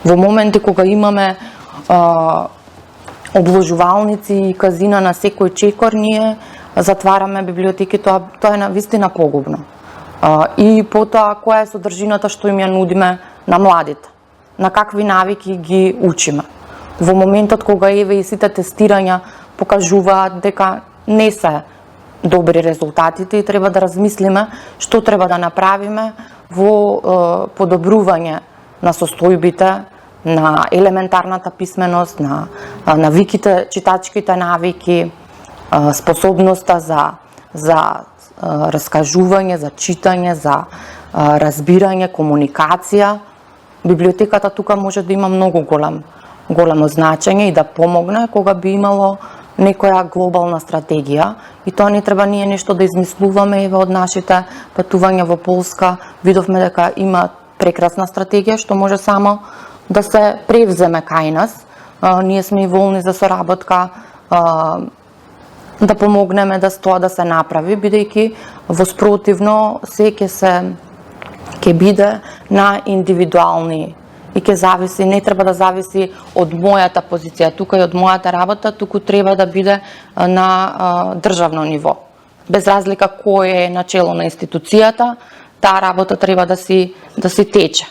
Во моменти кога имаме обложувалници и казина на секој чекор, ние затвараме библиотеки, тоа е навистина погубно. И потоа, која е содржината што им ја нудиме на младите? На какви навики ги учиме? Во моментот кога еве и сите тестирања покажуваат дека не се добри резултатите и треба да размислиме што треба да направиме во подобрување на состојбите, на елементарната писменост, на навиките, читачките навики, способноста за раскажување, за читање, за разбирање, комуникација. Библиотеката тука може да има многу големо значење и да помогне кога би имало некоја глобална стратегија, и тоа не треба ние нешто да измислуваме. Еве од нашите патувања во Полска видовме дека има прекрасна стратегија што може само да се превземе кај нас. Ние сме и волни за соработка, да помогнеме да тоа да се направи, бидејќи воспротивно се ќе биде на индивидуални и ќе зависи, не треба да зависи од мојата позиција тука и од мојата работа, туку треба да биде на државно ниво. Без разлика кој е начело на институцијата, таа работа треба да си тече.